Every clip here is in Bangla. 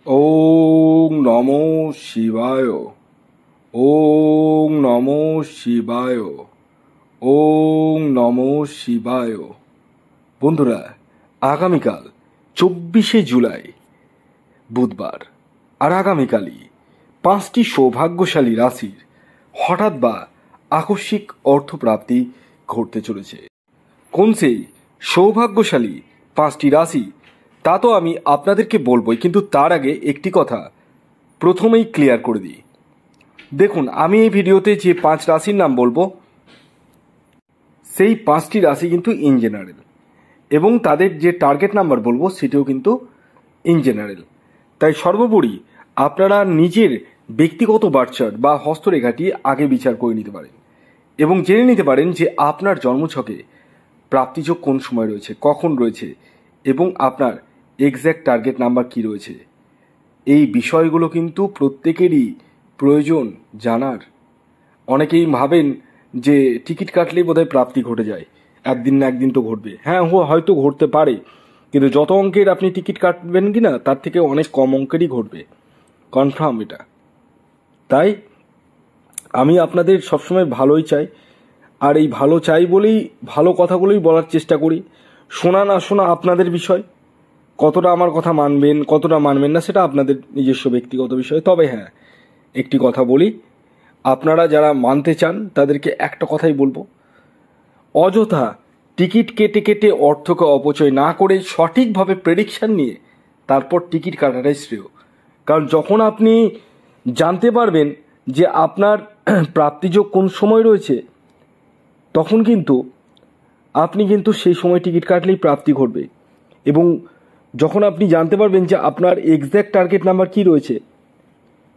ওং নমো শিবায়। ওং নমো শিবায়। ওং নমো শিবায়। বন্ধুরা, আগামীকাল 24শে জুলাই বুধবার, আর আগামীকালই 5টি সৌভাগ্যশালী রাশির হঠাৎ বা আকস্মিক অর্থপ্রাপ্তি ঘটতে চলেছে। কোন সেই সৌভাগ্যশালী 5টি রাশি তা তো আমি আপনাদেরকে বলবই, কিন্তু তার আগে একটি কথা প্রথমেই ক্লিয়ার করে দিই। দেখুন, আমি এই ভিডিওতে যে 5 রাশির নাম বলবো, সেই 5টি রাশি কিন্তু ইন জেনারেল, এবং তাদের যে টার্গেট নাম্বার বলবো সেটিও কিন্তু ইন জেনারেল। তাই সর্বোপরি আপনারা নিজের ব্যক্তিগত বার্থচার্ট বা হস্তরেখাটি আগে বিচার করে নিতে পারেন এবং জেনে নিতে পারেন যে আপনার জন্মছকে প্রাপ্তিযোগ কোন সময় রয়েছে, কখন রয়েছে, এবং আপনার এক্স্যাক্ট টার্গেট নাম্বার কি রয়েছে। এই বিষয়গুলো কিন্তু প্রত্যেকেরই প্রয়োজন জানার। অনেকেই ভাবেন যে টিকিট কাটলেই বোধহয় প্রাপ্তি ঘটে যায়, একদিন না একদিন তো ঘটবে। হ্যাঁ, হয়তো ঘটতে পারে, কিন্তু যত অঙ্কের আপনি টিকিট কাটবেন কি না, তার থেকে অনেক কম অঙ্কেরই ঘটবে, কনফার্ম এটা। তাই আমি আপনাদের সবসময় ভালোই চাই, আর এই ভালো চাই বলেই ভালো কথাগুলোই বলার চেষ্টা করি। শোনা না শোনা আপনাদের বিষয়, কতটা আমার কথা মানবেন কতটা মানবেন না সেটা আপনাদের নিজস্ব ব্যক্তিগত বিষয়। তবে হ্যাঁ, একটি কথা বলি, আপনারা যারা মানতে চান তাদেরকে একটা কথাই বলবো, অযথা টিকিট কেটে কেটে অর্থকে অপচয় না করে সঠিকভাবে প্রেডিকশন নিয়ে তারপর টিকিট কাটাটাই শ্রেয়। কারণ যখন আপনি জানতে পারবেন যে আপনার প্রাপ্তিযোগ কোন সময় রয়েছে, তখন কিন্তু আপনি কিন্তু সেই সময় টিকিট কাটলেই প্রাপ্তি ঘটবে। এবং যখন আপনি জানতে পারবেন যে আপনার এক্স্যাক্ট টার্গেট নাম্বার কি রয়েছে,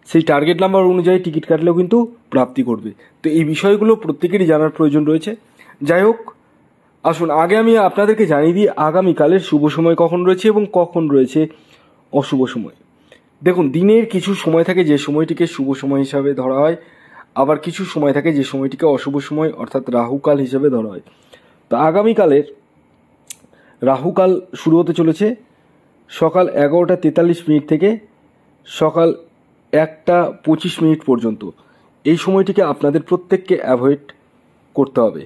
সেই টার্গেট নাম্বার অনুযায়ী টিকিট কাটলেও কিন্তু প্রাপ্তি ঘটবে। তো এই বিষয়গুলো প্রত্যেকেরই জানার প্রয়োজন রয়েছে। যাই হোক, আসুন আগে আমি আপনাদেরকে জানিয়ে দিই আগামীকালের শুভ সময় কখন রয়েছে এবং কখন রয়েছে অশুভ সময়। দেখুন, দিনের কিছু সময় থাকে যে সময়টিকে শুভ সময় হিসাবে ধরা হয়, আবার কিছু সময় থাকে যে সময়টিকে অশুভ সময় অর্থাৎ রাহুকাল হিসাবে ধরা হয়। তো আগামীকালের রাহুকাল শুরু হতে চলেছে সকাল 11:43 থেকে সকাল 1:25 পর্যন্ত। এই সময়টিকে আপনাদের প্রত্যেককে অ্যাভয়েড করতে হবে।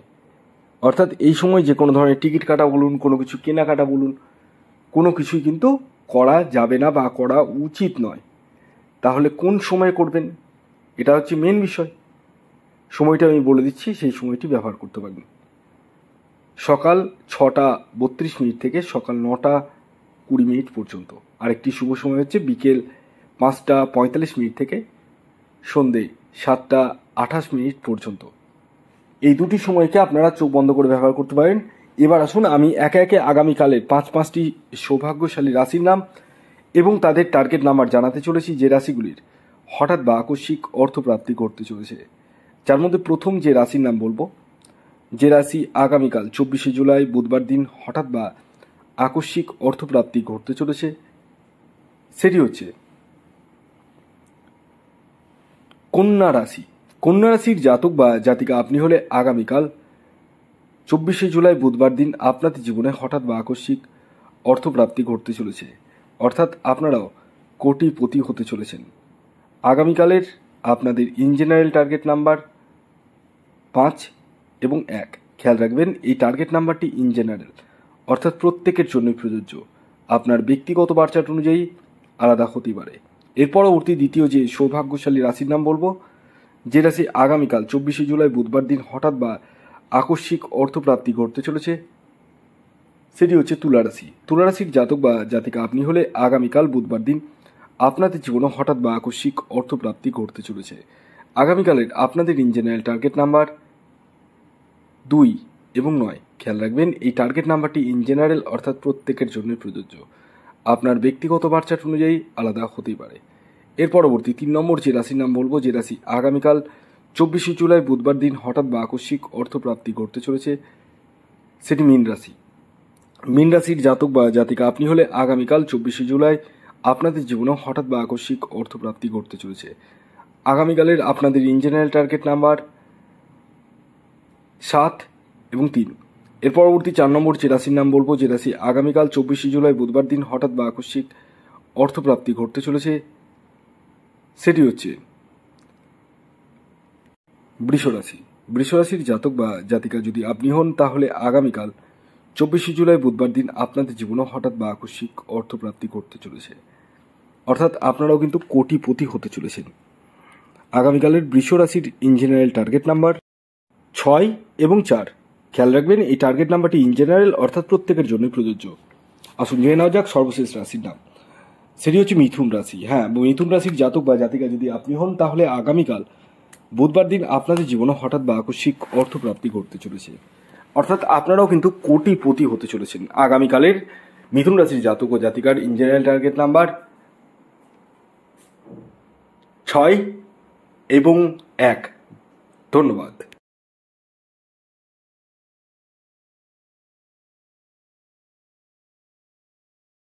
অর্থাৎ এই সময় যে কোনো ধরনের টিকিট কাটা বলুন, কোনো কিছু কেনাকাটা বলুন, কোনো কিছুই কিন্তু করা যাবে না বা করা উচিত নয়। তাহলে কোন সময় করবেন, এটা হচ্ছে মেন বিষয়। সময়টা আমি বলে দিচ্ছি, সেই সময়টি ব্যবহার করতে পারবেন। সকাল 6:32 থেকে সকাল 9:20 পর্যন্ত। আরেকটি শুভ সময় হচ্ছে বিকেল 5:45 থেকে সন্ধে 7:28 পর্যন্ত। এই দুটি সময়কে আপনারা চোখ বন্ধ করে ব্যবহার করতে পারেন। এবার আসুন আমি একে একে আগামীকালের 5টি সৌভাগ্যশালী রাশির নাম এবং তাদের টার্গেট নাম্বার জানাতে চলেছি, যে রাশিগুলির হঠাৎ বা আকস্মিক অর্থপ্রাপ্তি ঘটতে চলেছে। যার মধ্যে প্রথম যে রাশির নাম বলবো, যে রাশি আগামীকাল 24শে জুলাই বুধবার দিন হঠাৎ বা আকস্মিক অর্থপ্রাপ্তি ঘটতে চলেছে, সেটি হচ্ছে কন্যা রাশি। কন্যা রাশির জাতক বা জাতিকা আপনি হলে আগামীকাল 24শে জুলাই বুধবার দিন আপনাদের জীবনে হঠাৎ বা আকস্মিক অর্থপ্রাপ্তি ঘটতে চলেছে, অর্থাৎ আপনারাও কোটিপতি হতে চলেছেন। আগামীকালের আপনাদের ইন জেনারেল টার্গেট নাম্বার 5 এবং 1। খেয়াল রাখবেন, এই টার্গেট নাম্বারটি ইন জেনারেল, অর্থাৎ প্রত্যেকের জন্যই প্রযোজ্য। আপনার ব্যক্তিগত বার্চার্ট অনুযায়ী আলাদা হতে পারে। এর পরবর্তী দ্বিতীয় যে সৌভাগ্যশালী রাশির নাম বলবো, যে রাশি আগামীকাল 24শে জুলাই বুধবার দিন হঠাৎ বা আকস্মিক অর্থপ্রাপ্তি ঘটতে চলেছে, সেটি হচ্ছে তুলা রাশি। তুলা রাশির জাতক বা জাতিকা আপনি হলে আগামীকাল বুধবার দিন আপনাদের জীবনে হঠাৎ বা আকস্মিক অর্থপ্রাপ্তি ঘটতে চলেছে। আগামীকালের আপনাদের ইন জেনারেল টার্গেট নাম্বার 2 এবং 9। খেয়াল রাখবেন, এই টার্গেট নাম্বারটি ইন জেনারেল, অর্থাৎ প্রত্যেকের জন্য প্রযোজ্য। আপনার ব্যক্তিগত বার্চার্ট অনুযায়ী আলাদা হতেই পারে। এর পরবর্তী 3 নম্বর যে রাশির নাম বলবো, যে রাশি আগামীকাল 24শে জুলাই বুধবার দিন হঠাৎ বা আকস্মিক অর্থপ্রাপ্তি ঘটতে চলেছে, সেটি মীন রাশি। মীন রাশির জাতক বা জাতিকা আপনি হলে আগামীকাল 24শে জুলাই আপনাদের জীবনে হঠাৎ বা আকস্মিক অর্থপ্রাপ্তি ঘটতে চলেছে। আগামীকালের আপনাদের ইন জেনারেল টার্গেট নাম্বার 7 এবং 3। এর পরবর্তী 4 নম্বর যে রাশির নাম বলবো, যে রাশি আগামীকাল 24শে জুলাই বুধবার দিন হঠাৎ বা আকস্মিক অর্থপ্রাপ্তি ঘটতে চলেছে সেটি হচ্ছে বৃষরাশি। বৃষরাশির জাতক বা জাতিকা যদি আপনি হন তাহলে আগামীকাল 24শে জুলাই বুধবার দিন আপনাদের জীবনে হঠাৎ বা আকস্মিক অর্থপ্রাপ্তি ঘটতে চলেছে, অর্থাৎ আপনারাও কিন্তু কোটিপতি হতে চলেছেন। আগামীকালের বৃষরাশির ইন জেনারেল টার্গেট নাম্বার 6 এবং 4। খেয়াল রাখবেন এই টার্গেট নাম্বারটি ইন জেনারেল অর্থাৎ প্রত্যেকের জন্যই প্রযোজ্য। আসুন জেনে নেওয়া যাক সর্বশেষ রাশির নাম, সেটি হচ্ছে মিথুন রাশি। হ্যাঁ, মিথুন রাশির জাতক বা জাতিকা যদি আপনি হন তাহলে আগামীকাল বুধবার দিন আপনাদের জীবনে হঠাৎ বা আকস্মিক অর্থপ্রাপ্তি ঘটতে চলেছে, অর্থাৎ আপনারাও কিন্তু কোটিপতি হতে চলেছেন। আগামীকালের মিথুন রাশির জাতক ও জাতিকার ইন জেনারেল টার্গেট নাম্বার 6 এবং 1। ধন্যবাদ।